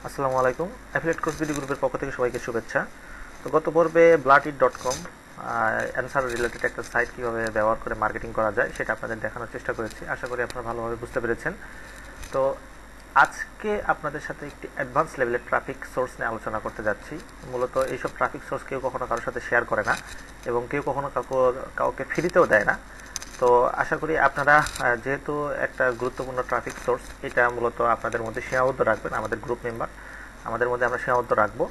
আসসালামু আলাইকুম। Affiliate course BD গ্রুপের পক্ষ থেকে সবাইকে শুভেচ্ছা। তো গত পর্বে bloodit.com অ্যান্সার রিলেটেড একটা সাইট কীভাবে ব্যবহার করে মার্কেটিং করা যায় সেটা আপনাদের দেখানোর চেষ্টা করেছি। আশা করি আপনারা ভালোভাবে বুঝতে পেরেছেন। তো আজকে আপনাদের সাথে একটি অ্যাডভান্স লেভেলের ট্রাফিক সোর্স নিয়ে আলোচনা করতে যাচ্ছি। মূলত এইসব ট্রাফিক সোর্স কেউ কখনো কারোর সাথে শেয়ার করে না এবং কেউ কখনো কাউকে ফ্রিতেও দেয় না। তো আশা করি আপনারা যেহেতু একটা গুরুত্বপূর্ণ ট্রাফিক সোর্স, এটা মূলত আপনাদের মধ্যে সীমাবদ্ধ রাখবেন। আমাদের গ্রুপ মেম্বার আমাদের মধ্যে আমরা সীমাবদ্ধ রাখবো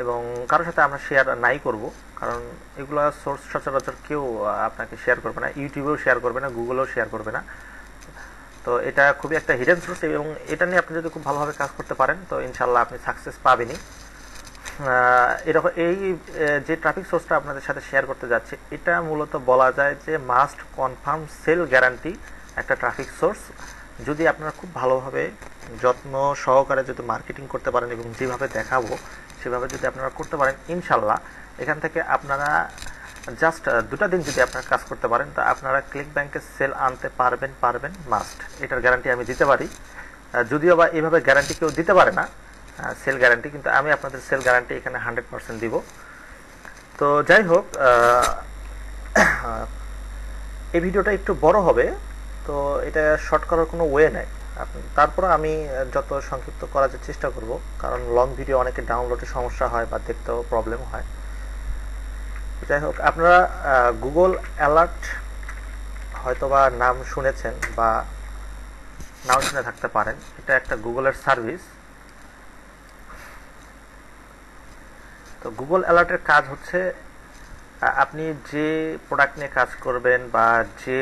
এবং কারোর সাথে আমরা শেয়ার নাই করব, কারণ এগুলো সোর্স সচরাচর কেউ আপনাকে শেয়ার করবে না, ইউটিউবেও শেয়ার করবে না, গুগলেও শেয়ার করবে না। তো এটা খুবই একটা হিডেন সোর্স এবং এটা নিয়ে আপনি যদি খুব ভালোভাবে কাজ করতে পারেন তো ইনশাল্লাহ আপনি সাকসেস পাবেনই। এরকম যে ট্রাফিক সোর্সটা আপনাদের সাথে শেয়ার করতে যাচ্ছে, এটা মূলত বলা যায় যে মাস্ট কনফার্ম সেল গ্যারান্টি একটা ট্রাফিক সোর্স। যদি আপনারা খুব ভালোভাবে যত্ন সহকারে যদি মার্কেটিং করতে পারেন এবং যেভাবে দেখাবো সেভাবে যদি আপনারা করতে পারেন, ইনশাল্লাহ এখান থেকে আপনারা জাস্ট 2টা দিন যদি আপনারা কাজ করতে পারেন তা আপনারা ক্লিক ব্যাংকে সেল আনতে পারবেন মাস্ট। এটার গ্যারান্টি আমি দিতে পারি। যদিও বা এইভাবে গ্যারান্টি কেউ দিতে পারে না সেল গ্যারান্টি, কিন্তু আমি আপনাদের সেল গ্যারান্টি এখানে 100% দিব। তো যাই হোক, এই ভিডিওটা একটু বড় হবে, তো এটা শর্ট করার কোনো ওয়ে নেই। তারপর আমি যত সংক্ষিপ্ত করার চেষ্টা করব, কারণ লং ভিডিও অনেকে ডাউনলোডে সমস্যা হয় বা দেখতেও প্রবলেম হয়। যাই হোক, আপনারা গুগল অ্যালার্ট হয়তোবা নাম শুনেছেন বা নাও শুনে থাকতে পারেন। এটা একটা গুগলের সার্ভিস। তো গুগল অ্যালার্টের কাজ হচ্ছে আপনি যে প্রোডাক্ট নিয়ে কাজ করবেন বা যে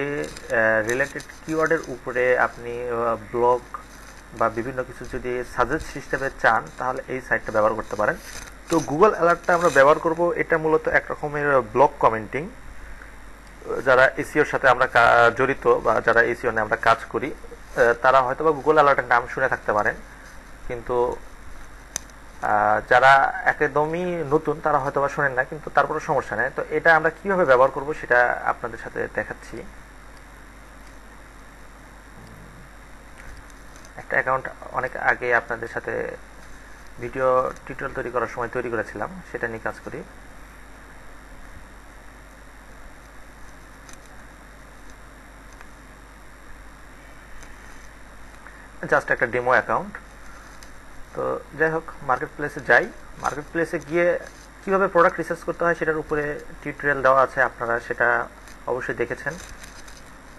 রিলেটেড কিওয়ার্ডের উপরে আপনি ব্লগ বা বিভিন্ন কিছু যদি সাজেস্ট সিস্টেমে চান তাহলে এই সাইটটা ব্যবহার করতে পারেন। তো গুগল অ্যালার্টটা আমরা ব্যবহার করব, এটা মূলত এক রকমের ব্লগ কমেন্টিং। যারা এসিওর সাথে আমরা জড়িত বা যারা এসিও নিয়ে আমরা কাজ করি তারা হয়তো বা গুগল অ্যালার্টের নাম শুনে থাকতে পারেন, কিন্তু যারা একদমই নতুন তারা হয়তো বা শোনেন না, কিন্তু তারপরে সমস্যা নেই। তো এটা আমরা কিভাবে ব্যবহার করব সেটা আপনাদের সাথে দেখাচ্ছি। একটা অ্যাকাউন্ট অনেক আগে আপনাদের সাথে ভিডিও টিউটোরিয়াল তৈরি করার সময় তৈরি করেছিলাম, সেটা নিয়ে কাজ করি। জাস্ট একটা ডেমো অ্যাকাউন্ট। তো যাই হোক, মার্কেট প্লেসে যাই। মার্কেট প্লেসে গিয়ে কীভাবে প্রোডাক্ট রিসার্চ করতে হয় সেটার উপরে টিউটোরিয়াল দেওয়া আছে, আপনারা সেটা অবশ্যই দেখেছেন।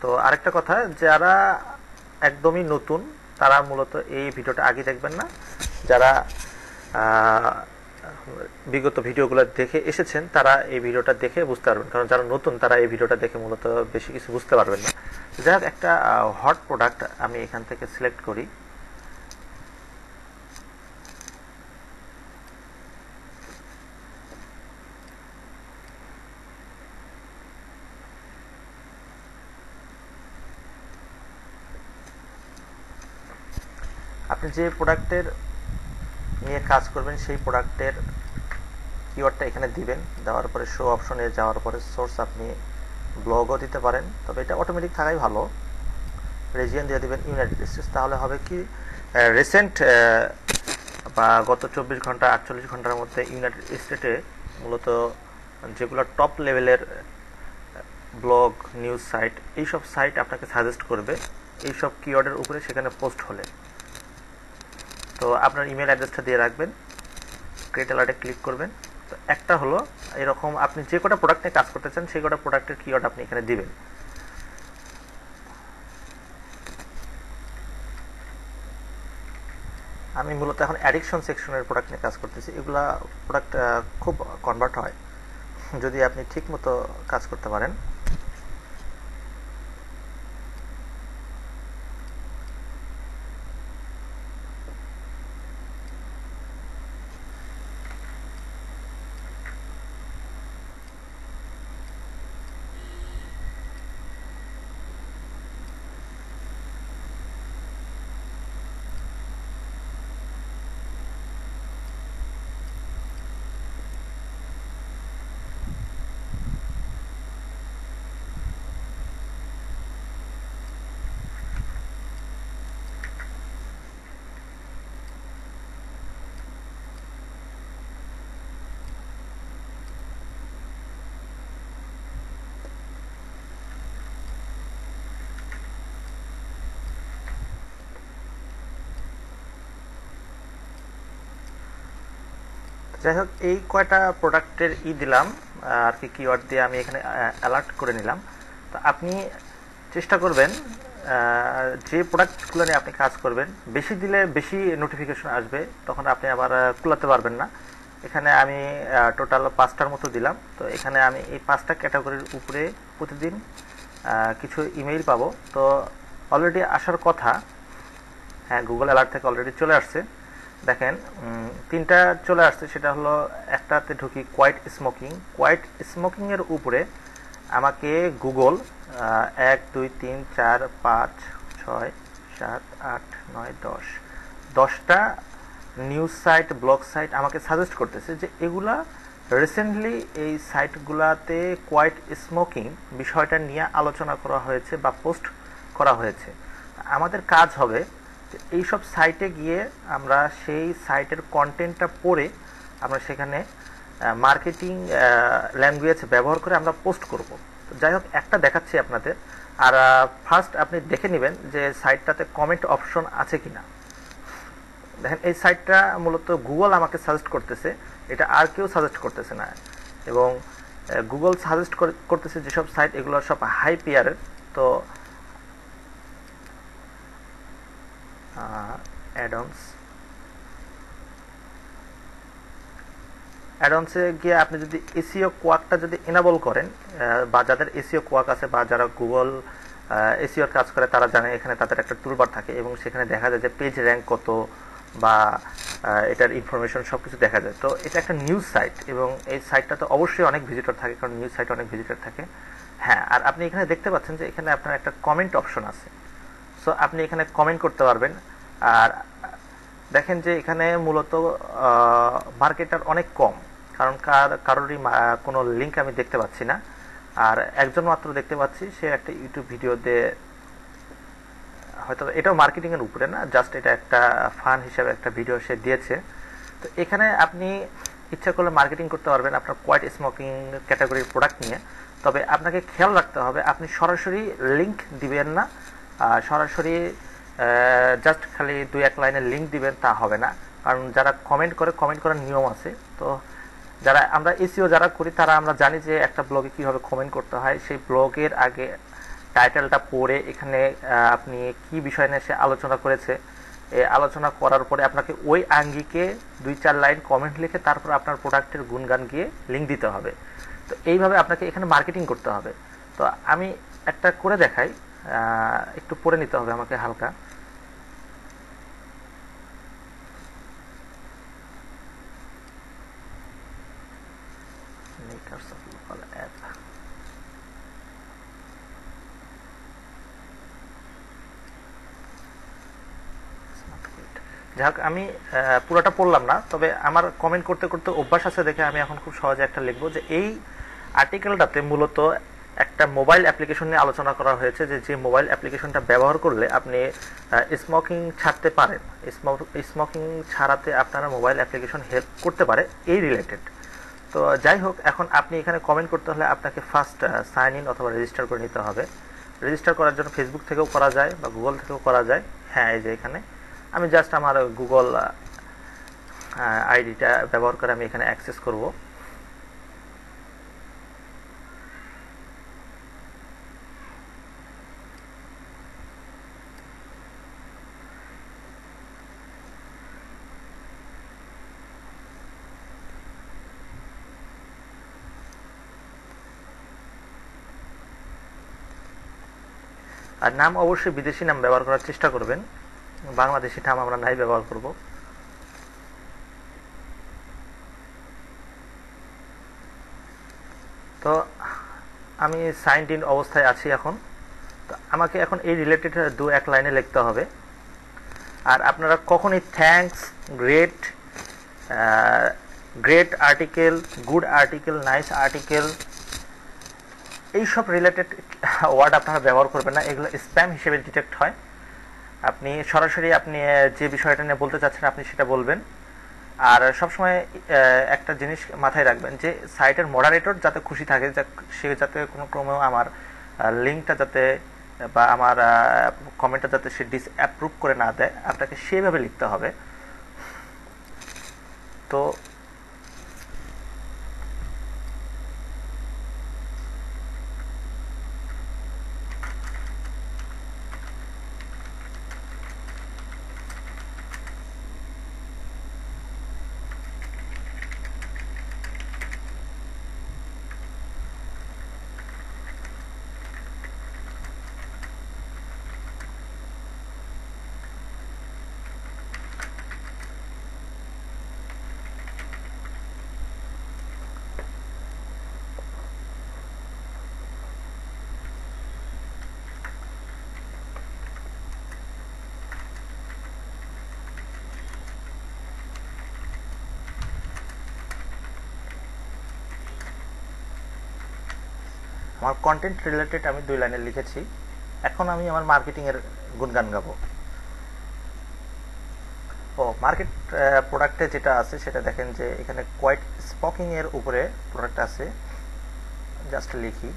তো আরেকটা কথা, যারা একদমই নতুন তারা মূলত এই ভিডিওটা আগে দেখবেন না। যারা বিগত ভিডিওগুলো দেখে এসেছেন তারা এই ভিডিওটা দেখে বুঝতে পারবেন, কারণ যারা নতুন তারা এই ভিডিওটা দেখে মূলত বেশি কিছু বুঝতে পারবেন না। যাই হোক, একটা হট প্রোডাক্ট আমি এখান থেকে সিলেক্ট করি। আপনি যে প্রোডাক্টের নিয়ে কাজ করবেন সেই প্রোডাক্টের কিওয়ার্ডটা এখানে দিবেন। দেওয়ার পরে শো অপশনে যাওয়ার পরে সোর্স আপনি ব্লগও দিতে পারেন, তবে এটা অটোমেটিক থাকাই ভালো। রিজিয়ন দিয়ে দিবেন ইউনাইটেড স্টেটস। তাহলে হবে কি, রিসেন্ট বা গত 24 ঘন্টা 48 ঘন্টার মধ্যে ইউনাইটেড স্টেটে মূলত যেগুলো টপ লেভেলের ব্লগ নিউজ সাইট, এইসব সাইট আপনাকে সাজেস্ট করবে এইসব কিওয়ার্ডের উপরে সেখানে পোস্ট হলে। তো আপনার ইমেল অ্যাড্রেসটা দিয়ে রাখবেন, ক্রিয়েট অ্যালার্টে ক্লিক করবেন। তো একটা হলো এরকম, আপনি যে কটা প্রোডাক্ট নিয়ে কাজ করতে চান সেই কটা প্রোডাক্টের কিওয়ার্ড আপনি এখানে দিবেন। আমি মূলত এখন অ্যাডিকশন সেকশনের প্রোডাক্ট নিয়ে কাজ করতেছি। এগুলা প্রোডাক্ট খুব কনভার্ট হয় যদি আপনি ঠিক মতো কাজ করতে পারেন। যাই হোক, এই কয়টা প্রোডাক্টের দিলাম আর কি, কিওয়ার্ড দিয়ে আমি এখানে অ্যালার্ট করে নিলাম। তো আপনি চেষ্টা করবেন যে প্রোডাক্টগুলো নিয়ে আপনি কাজ করবেন, বেশি দিলে বেশি নোটিফিকেশন আসবে, তখন আপনি আবার কুলাতে পারবেন না। এখানে আমি টোটাল 5টার মতো দিলাম। তো এখানে আমি এই 5টা ক্যাটাগরির উপরে প্রতিদিন কিছু ইমেইল পাবো। তো অলরেডি আসার কথা, হ্যাঁ, গুগল অ্যালার্ট থেকে অলরেডি চলে আসছে। দেখেন, 3টা চলে আসছে। সেটা হলো, একটাতে ঢুকি কোয়াইট স্মোকিংয়ের উপরে আমাকে গুগল 1 2 3 4 5 6 7 8 9 10টা নিউজ সাইট, ব্লগ সাইট আমাকে সাজেস্ট করতেছে যে এগুলা রিসেন্টলি এই সাইটগুলাতে কোয়াইট স্মোকিং বিষয়টা নিয়ে আলোচনা করা হয়েছে বা পোস্ট করা হয়েছে। আমাদের কাজ হবে এইসব সাইটে গিয়ে আমরা সেই সাইটের কন্টেন্টটা পড়ে আমরা সেখানে মার্কেটিং ল্যাঙ্গুয়েজ ব্যবহার করে আমরা পোস্ট করব। তো যাই হোক, একটা দেখাচ্ছি আপনাদের। আর ফার্স্ট আপনি দেখে নেবেন যে সাইটটাতে কমেন্ট অপশন আছে কিনা। দেখেন, এই সাইটটা মূলত গুগল আমাকে সাজেস্ট করতেছে, এটা আর কেউ সাজেস্ট করতেছে না। এবং গুগল সাজেস্ট করতেছে যেসব সাইট, এগুলো সব হাই পিয়ারের। তো অ্যাডন্সে গিয়ে আপনি যদি এসিও কোয়াকটা যদি এনাবল করেন, বা যাদের এসিও কোয়াক আছে বা যারা গুগল এসিওর কাজ করে তারা জানে এখানে তাদের একটা টুলবার থাকে এবং সেখানে দেখা যায় যে পেজ র্যাঙ্ক কত বা এটার ইনফরমেশন সব কিছু দেখা যায়। তো এটা একটা নিউজ সাইট এবং এই সাইটটাতে অবশ্যই অনেক ভিজিটর থাকে, কারণ নিউজ সাইটে অনেক ভিজিটর থাকে। হ্যাঁ, আর আপনি এখানে দেখতে পাচ্ছেন যে এখানে আপনার একটা কমেন্ট অপশন আছে। সো আপনি এখানে কমেন্ট করতে পারবেন। আর দেখেন যে এখানে মূলত মার্কেটার অনেক কম, কারণ কারোরই কোনো লিঙ্ক আমি দেখতে পাচ্ছি না। আর একজন মাত্র দেখতে পাচ্ছি, সে একটা ইউটিউব ভিডিও দিয়ে, হয়তো এটাও মার্কেটিং এর উপরে না, জাস্ট এটা একটা ফান হিসাবে একটা ভিডিও সে দিয়েছে। তো এখানে আপনি ইচ্ছা করলে মার্কেটিং করতে পারবেন আপনার কোয়াইট স্মোকিং ক্যাটাগরির প্রোডাক্ট নিয়ে। তবে আপনাকে খেয়াল রাখতে হবে, আপনি সরাসরি লিঙ্ক দিবেন না। সরাসরি জাস্ট খালি 2-1 লাইনের লিঙ্ক দিবেন তা হবে না, কারণ যারা কমেন্ট করার নিয়ম আছে। তো যারা আমরা এসইও যারা করি তারা আমরা জানি যে একটা ব্লগে কিভাবে কমেন্ট করতে হয়। সেই ব্লগের আগে টাইটেলটা পড়ে এখানে আপনি কি বিষয় নিয়ে সে আলোচনা করেছে, এই আলোচনা করার পরে আপনাকে ওই আঙ্গিকে 2-4 লাইন কমেন্ট লিখে তারপর আপনার প্রোডাক্টের গুণগান গিয়ে লিঙ্ক দিতে হবে। তো এইভাবে আপনাকে এখানে মার্কেটিং করতে হবে। তো আমি একটা করে দেখাই, একটু পড়ে নিতে হবে আমাকে হালকা। যাই হোক, আমি পুরোটা পড়লাম না, তবে আমার কমেন্ট করতে করতে অভ্যাস আছে দেখে আমি এখন খুব সহজে একটা লিখবো যে এই আর্টিকেলটাতে মূলত একটা মোবাইল অ্যাপ্লিকেশন নিয়ে আলোচনা করা হয়েছে, যে মোবাইল অ্যাপ্লিকেশনটা ব্যবহার করলে আপনি স্মোকিং ছাড়তে পারেন, স্মোকিং ছাড়াতে আপনারা মোবাইল অ্যাপ্লিকেশন হেল্প করতে পারে, এই রিলেটেড। তো যাই হোক, এখন আপনি এখানে কমেন্ট করতে হলে আপনাকে ফার্স্ট সাইন ইন অথবা রেজিস্টার করে নিতে হবে। রেজিস্টার করার জন্য ফেসবুক থেকেও করা যায় বা গুগল থেকেও করা যায়। হ্যাঁ, এই যে এখানে আমি জাস্ট আমার গুগল আইডিটা ব্যবহার করে আমি এখানে অ্যাক্সেস করব। আর নাম অবশ্যই বিদেশি নাম ব্যবহার করার চেষ্টা করবেন, বাংলাদেশি নাম আমরা নাই ব্যবহার করব। তো আমি সাইনড ইন অবস্থায় আছি এখন। তো আমাকে এখন এই রিলেটেড 2-1 লাইনে লিখতে হবে। আর আপনারা কখনই thanks, great article, good article, nice article, এইসব রিলেটেড ওয়ার্ড আপনারা ব্যবহার করবেন না, এগুলো স্প্যাম হিসেবে ডিটেক্ট হয়। আপনি সরাসরি আপনি যে বিষয়টা নিয়ে বলতে চাচ্ছেন আপনি সেটা বলবেন। আর সবসময় একটা জিনিস মাথায় রাখবেন যে সাইটের মডারেটর যাতে খুশি থাকে, সে যাতে কোনো ক্রমেও আমার লিঙ্কটা যাতে বা আমার কমেন্টটা যাতে সে ডিসঅ্যাপ্রুভ করে না দেয়, আপনাকে সেভাবে লিখতে হবে। তো আমার কন্টেন্ট রিলেটেড আমি 2 লাইনে লিখেছি। এখন আমি আমার মার্কেটিংয়ের গুণগান গাবো। মার্কেট প্রোডাক্টে যেটা আছে সেটা দেখেন যে এখানে কোয়াইট স্মোকিং এর উপরে প্রোডাক্ট আছে। জাস্ট লিখি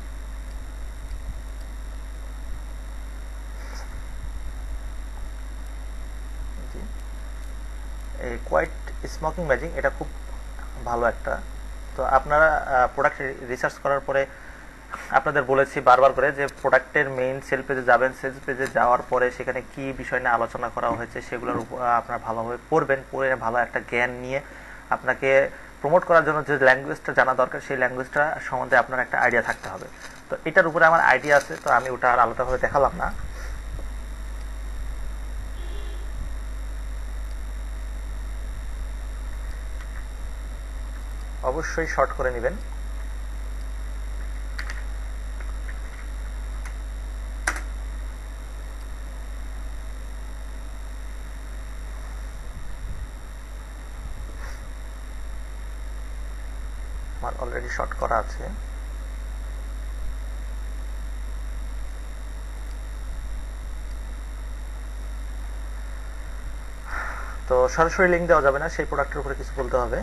এই কোয়াইট স্মোকিং ম্যাজিং, এটা খুব ভালো একটা। তো আপনারা প্রোডাক্ট রিসার্চ করার পরে আপনাদের বলেছি বারবার করে যে প্রোডাক্টের মেইন সেল পেজে যাবেন, সেলস পেজে যাওয়ার পরে সেখানে কি বিষয় নিয়ে আলোচনা করা হয়েছে সেগুলোর উপর আপনারা ভালোভাবে পড়বেন, পড়ে ভালো একটা জ্ঞান নিয়ে আপনাকে প্রমোট করার জন্য যে ল্যাঙ্গুয়েজটা জানা দরকার সেই ল্যাঙ্গুয়েজটা সম্বন্ধে আপনার একটা আইডিয়া থাকতে হবে। তো এটার উপরে আমার আইডিয়া আছে, তো আমি ওটা আর আলাদাভাবে দেখালাম না। অবশ্যই শর্ট করে নেবেন। আমার অলরেডি শর্ট করা আছে। তো সরাসরি লিঙ্ক দেওয়া যাবে না, সেই প্রোডাক্টের উপরে কিছু বলতে হবে।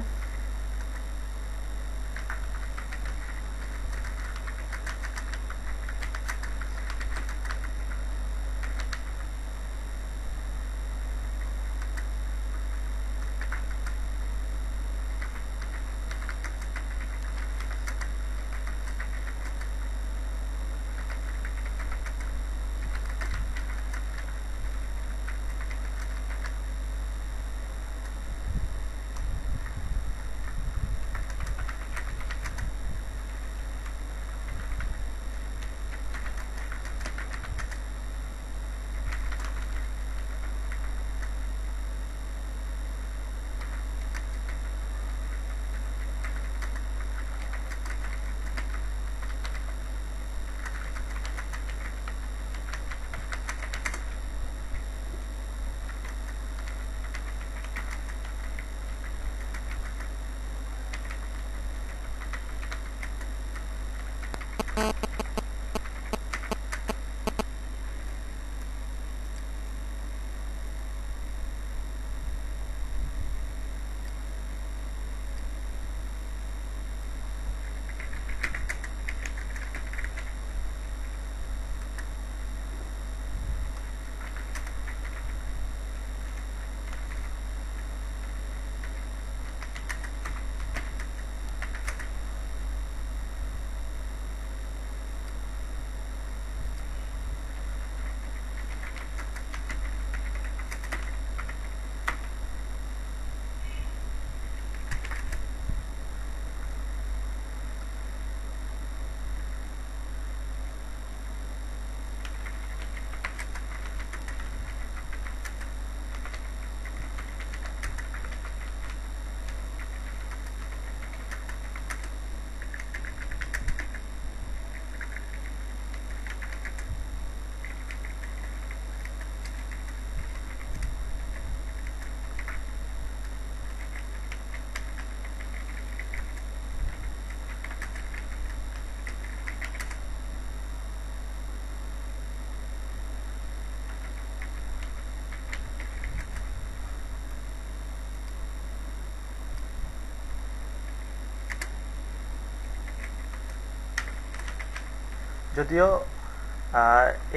যদিও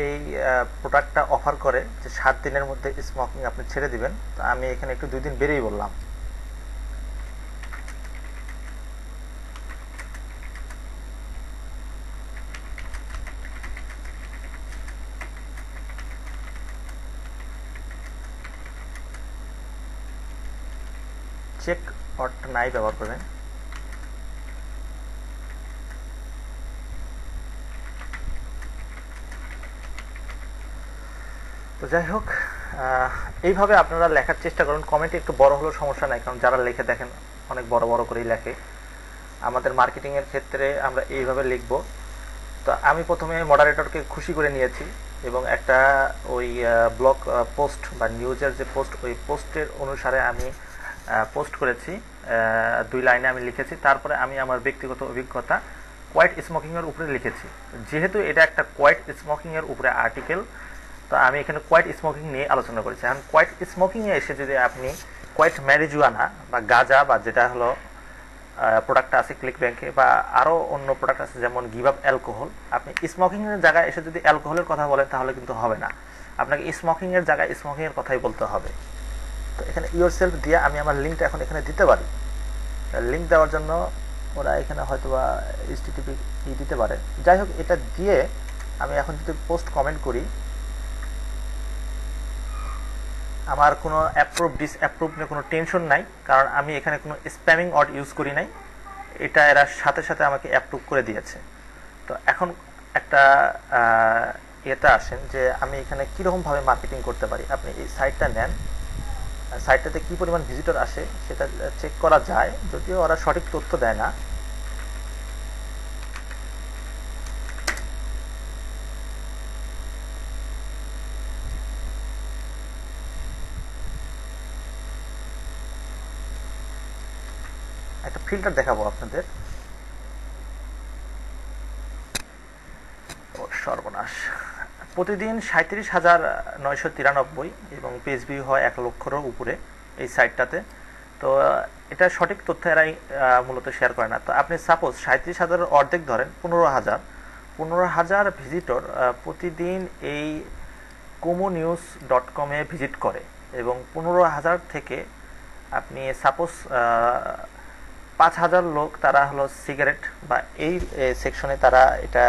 এই প্রোডাক্টটা অফার করে যে 7 দিনের মধ্যে স্মোকিং আপনি ছেড়ে দিবেন, তো আমি এখানে একটু 2 দিন বেরিয়ে বললাম। চেক অর্থ নাই ব্যবহার করেন। তো যাই হোক, এইভাবে আপনারা লেখার চেষ্টা করুন। কমেন্টে একটু বড় হলেও সমস্যা নাই, কারণ যারা লেখে দেখেন অনেক বড় বড় করেই লেখে। আমাদের মার্কেটিংয়ের ক্ষেত্রে আমরা এইভাবে লিখব। তো আমি প্রথমে মডারেটরকে খুশি করে নিয়েছি এবং একটা ওই ব্লগ পোস্ট বা নিউজের যে পোস্ট, ওই পোস্টের অনুসারে আমি পোস্ট করেছি। 2 লাইনে আমি লিখেছি। তারপরে আমি আমার ব্যক্তিগত অভিজ্ঞতা কোয়াইট স্মোকিং এর উপরে লিখেছি। যেহেতু এটা একটা কোয়াইট স্মোকিং এর উপরে আর্টিকেল, তো আমি এখানে কোয়াইট স্মোকিং নিয়ে আলোচনা করেছি। এখন কোয়াইট স্মোকিং এ এসে যদি আপনি কোয়াইট ম্যারিজুয়ানা বা গাঁজা বা যেটা হলো প্রোডাক্ট আছে ক্লিক ব্যাংকে বা আরও অন্য প্রোডাক্ট আছে যেমন গিভ আপ অ্যালকোহল, আপনি স্মোকিং এর জায়গায় এসে যদি অ্যালকোহলের কথা বলেন তাহলে কিন্তু হবে না, আপনাকে স্মোকিং এর জায়গায় স্মোকিং এর কথাই বলতে হবে। তো এখানে ইয়োর সেলফ দিয়ে আমি আমার লিঙ্কটা এখন এখানে দিতে পারি। লিঙ্ক দেওয়ার জন্য ওরা এখানে হয়তো বা এইচটিটিপি দিতে পারে। যাই হোক, এটা দিয়ে আমি এখন যদি পোস্ট কমেন্ট করি, আমার কোনো অ্যাপ্রুভ ডিসঅ্যাপ্রুভ নিয়ে কোনো টেনশন নাই, কারণ আমি এখানে কোনো স্প্যামিং ওয়ার্ড ইউজ করি নাই। এটা এরা সাথে সাথে আমাকে অ্যাপ্রুভ করে দিয়েছে। তো এখন একটা এটা আসেন যে আমি এখানে কীরকমভাবে মার্কেটিং করতে পারি। আপনি এই সাইটটা নেন, সাইটটাতে কী পরিমাণ ভিজিটর আসে সেটা চেক করা যায়, যদিও ওরা সঠিক তথ্য দেয় না। একটা ফিল্টার দেখাবো আপনাদের। সর্বনাশ, প্রতিদিন 37,993 এবং পেজ ভিউ হয় 1 লক্ষেরও উপরে এই সাইটটাতে। তো এটা সঠিক তথ্য এরাই মূলত শেয়ার করে না। তো আপনি সাপোজ 37,000 অর্ধেক ধরেন 15,000 ভিজিটর প্রতিদিন এই komonews.com এ ভিজিট করে এবং 15,000 থেকে আপনি সাপোজ 5,000 লোক তারা হলো সিগারেট বা এই সেকশনে তারা এটা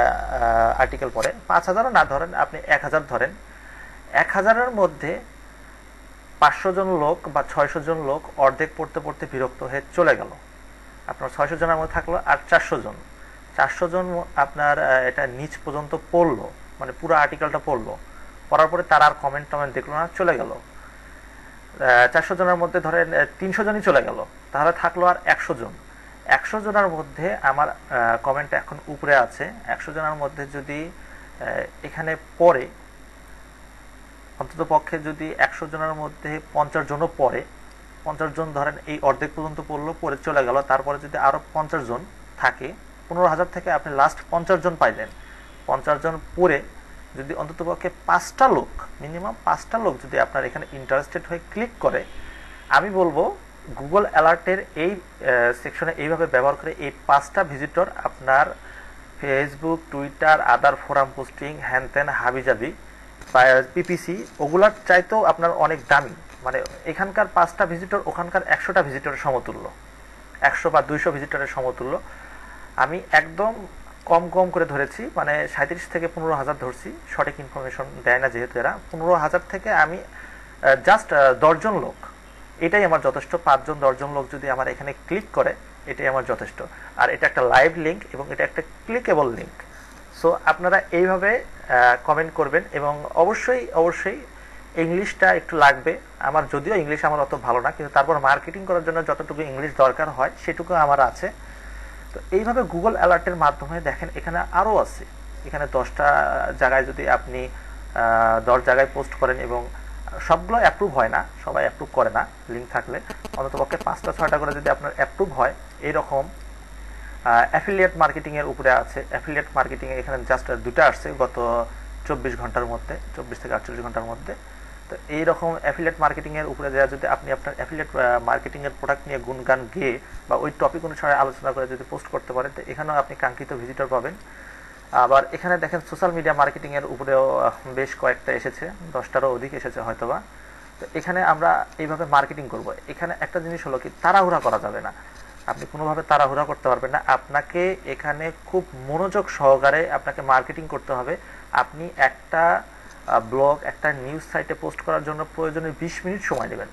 আর্টিকেল পড়ে। 5,000ও না ধরেন, আপনি 1,000 ধরেন। 1,000-এর মধ্যে 500 জন লোক বা 600 জন লোক অর্ধেক পড়তে পড়তে বিরক্ত হয়ে চলে গেল। আপনার 600 জনের মধ্যে থাকলো আর 400 জন। 400 জন আপনার এটা নিচ পর্যন্ত পড়লো, মানে পুরো আর্টিকেলটা পড়লো। পড়ার পরে তারা আর কমেন্ট টমেন্ট দেখলো না, চলে গেল। 400 জনের মধ্যে ধরেন 300 জনই চলে গেল, তাহলে থাকলো আর 100 জন। 100 জনের মধ্যে আমার কমেন্ট এখন উপরে আছে। 100 জনের মধ্যে যদি এখানে পড়ে, অন্তত পক্ষে যদি 100 জনের মধ্যে 50 জনও পড়ে, 50 জন ধরেন এই অর্ধেক পর্যন্ত পড়লো, পড়ে চলে গেল, তারপরে যদি আরো 50 জন থাকে, 15,000 থেকে আপনি লাস্ট 50 জন পাইলেন। 50 জন পড়ে যদি অন্তত পক্ষে 5টা লোক, মিনিমাম 5টা লোক যদি আপনার এখানে ইন্টারেস্টেড হয়ে ক্লিক করে, আমি বলবো গুগল অ্যালার্টের এই সেকশনে এইভাবে ব্যবহার করে এই 5টা ভিজিটর আপনার ফেসবুক, টুইটার, আদার ফোরাম পোস্টিং, হ্যানত্যান হাবিজাবি বা পিপিসি ওগুলার চাইতেও আপনার অনেক দামি। মানে এখানকার 5টা ভিজিটর ওখানকার 100টা ভিজিটরের সমতুল্য, 100 বা 200 ভিজিটরের সমতুল্য। আমি একদম কম কম করে ধরেছি, মানে 37 থেকে 15,000 ধরছি, সঠিক ইনফরমেশন দেয় না যেহেতু এরা। 15,000 থেকে আমি জাস্ট 10 জন লোক, এটাই আমার যথেষ্ট। 5 জন 10 জন লোক যদি আমার এখানে ক্লিক করে, এটাই আমার যথেষ্ট। আর এটা একটা লাইভ লিঙ্ক এবং এটা একটা ক্লিকেবল লিঙ্ক। সো আপনারা এইভাবে কমেন্ট করবেন এবং অবশ্যই অবশ্যই ইংলিশটা একটু লাগবে। আমার যদিও ইংলিশ আমার অত ভালো না, কিন্তু তারপর মার্কেটিং করার জন্য যতটুকু ইংলিশ দরকার হয় সেটুকু আমার আছে। তো এইভাবে গুগল অ্যালার্টের মাধ্যমে দেখেন এখানে আরও আছে। এখানে 10টা জায়গায় যদি আপনি 10 জায়গায় পোস্ট করেন এবং সবগুলো অ্যাপ্রুভ হয় না, সবাই অ্যাপ্রুভ করে না লিঙ্ক থাকলে, অন্ততপক্ষে 5টা-6টা করে যদি আপনার অ্যাপ্রুভ হয়, এইরকম অ্যাফিলিয়েট মার্কেটিং এর উপরে আছে। অ্যাফিলিয়েট মার্কেটিং এ এখানে জাস্ট 2টা আসছে গত 24 ঘন্টার মধ্যে, 24 থেকে 48 ঘন্টার মধ্যে। তো এইরকম অ্যাফিলিয়েট মার্কেটিং এর উপরে দেওয়া যদি আপনি আপনার অ্যাফিলিয়েট মার্কেটিং এর প্রোডাক্ট নিয়ে গুণগান গেয়ে বা ওই টপিক অনুসারে আলোচনা করে যদি পোস্ট করতে পারেন, তো এখানেও আপনি কাঙ্ক্ষিত ভিজিটর পাবেন। আবার এখানে দেখেন সোশ্যাল মিডিয়া মার্কেটিং এর উপরেও বেশ কয়েকটা এসেছে, 10টারও অধিক এসেছে হয়তোবা। তো এখানে আমরা এইভাবে মার্কেটিং করব। এখানে একটা জিনিস হলো কি, তাড়াহুড়া করা যাবে না। আপনি কোনোভাবে তাড়াহুড়া করতে পারবেন না। আপনাকে এখানে খুব মনোযোগ সহকারে আপনাকে মার্কেটিং করতে হবে। আপনি একটা ব্লগ, একটা নিউজ সাইটে পোস্ট করার জন্য প্রয়োজনে 20 মিনিট সময় নেবেন,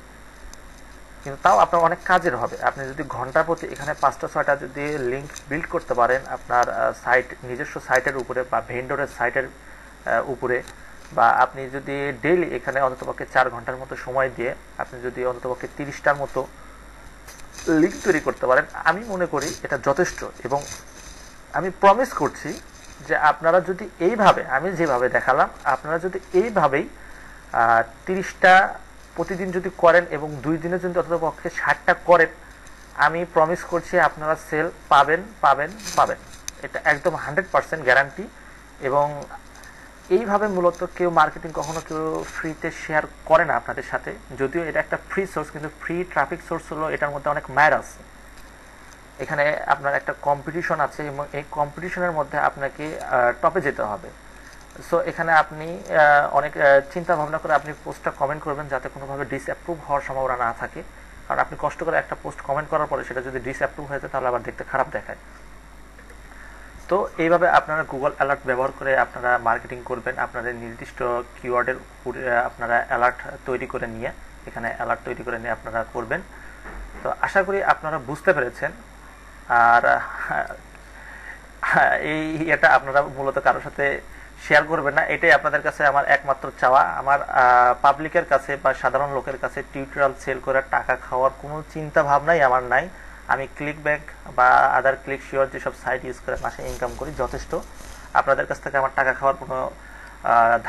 কিন্তু তাও আপনার অনেক কাজের হবে। আপনি যদি ঘন্টা প্রতি এখানে 5টা-6টা যদি লিঙ্ক বিল্ড করতে পারেন আপনার সাইট, নিজস্ব সাইটের উপরে বা ভেন্ডরের সাইটের উপরে, বা আপনি যদি ডেইলি এখানে অন্ততপক্ষে 4 ঘন্টার মতো সময় দিয়ে আপনি যদি অন্ততপক্ষে 30টার মতো লিঙ্ক তৈরি করতে পারেন, আমি মনে করি এটা যথেষ্ট। এবং আমি প্রমিস করছি যে আপনারা যদি এইভাবে, আমি যেভাবে দেখালাম, আপনারা যদি এইভাবেই 30টা প্রতিদিন যদি করেন এবং 2 দিনে যদি অন্ততপক্ষে 60টা করেন, আমি প্রমিস করছি আপনারা সেল পাবেন পাবেন পাবেন। এটা একদম 100% গ্যারান্টি। এবং এইভাবে মূলত কেউ মার্কেটিং কখনো কেউ ফ্রিতে শেয়ার করে না আপনাদের সাথে, যদিও এটা একটা ফ্রি সোর্স, কিন্তু ফ্রি ট্রাফিক সোর্স হলো এটার মধ্যে অনেক মায়ের আছে। এখানে আপনার একটা কম্পিটিশন আছে এবং এই কম্পিটিশনের মধ্যে আপনাকে টপে যেতে হবে। সো এখানে আপনি অনেক চিন্তা ভাবনা করে আপনি পোস্টটা কমেন্ট করবেন যাতে কোনোভাবে ডিসঅ্যাপ্রুভ হওয়ার সম্ভাবনা না থাকে, কারণ আপনি কষ্ট করে একটা পোস্ট কমেন্ট করার পরে সেটা যদি ডিসঅ্যাপ্রুভ হয়ে যায় তাহলে আবার দেখতে খারাপ দেখায়। তো এইভাবে আপনারা গুগল অ্যালার্ট ব্যবহার করে আপনারা মার্কেটিং করবেন, আপনাদের নির্দিষ্ট কিওয়ার্ডের উপরে আপনারা অ্যালার্ট তৈরি করে নিয়ে এখানে অ্যালার্ট তৈরি করে নিয়ে আপনারা করবেন। তো আশা করি আপনারা বুঝতে পেরেছেন। আর এই এটা আপনারা মূলত কারোর সাথে শেয়ার করবেন না, এটাই আপনাদের কাছে আমার একমাত্র চাওয়া। আমার পাবলিকের কাছে বা সাধারণ লোকের কাছে টিউটোরিয়াল সেল করে টাকা খাওয়ার কোনো চিন্তা ভাবনাই আমার নাই। আমি ক্লিক ব্যাক বা আদার ক্লিক শিওর যেসব সাইট ইউজ করে মাসে ইনকাম করি যথেষ্ট। আপনাদের কাছ থেকে আমার টাকা খাওয়ার কোনো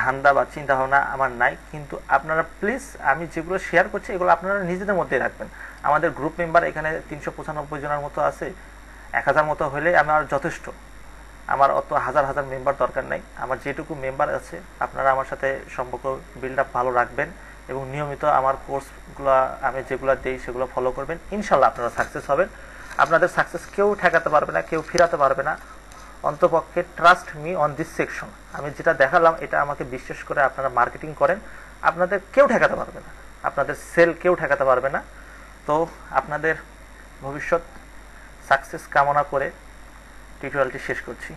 ধান্দা বা চিন্তা ভাবনা আমার নাই। কিন্তু আপনারা প্লিজ আমি যেগুলো শেয়ার করছি এগুলো আপনারা নিজেদের মধ্যেই রাখবেন। আমাদের গ্রুপ মেম্বার এখানে 395 জনের মতো আছে, 1000 মতো হলে আমার যথেষ্ট। আমার অত হাজার হাজার মেম্বার দরকার নাই। আমার যেটুকু মেম্বার আছে আপনারা আমার সাথে সম্পর্ক বিল্ড আপ ভালো রাখবেন এবং নিয়মিত আমার কোর্সগুলো আমি যেগুলো দিই সেগুলো ফলো করবেন। ইনশাল্লাহ আপনারা সাকসেস হবেন। আপনাদের সাকসেস কেউ ঠেকাতে পারবে না, কেউ ফিরাতে পারবে না। অন্তপক্ষে trust me on this section. আমি যেটা দেখালাম এটা আমাকে বিশ্বাস করে আপনারা মার্কেটিং করেন, আপনাদের কেউ ঠেকাতে পারবে না, আপনাদের সেল কেউ ঠেকাতে পারবে না। তো আপনাদের ভবিষ্যৎ সাকসেস কামনা করে টিউটোরিয়ালটি শেষ করছি।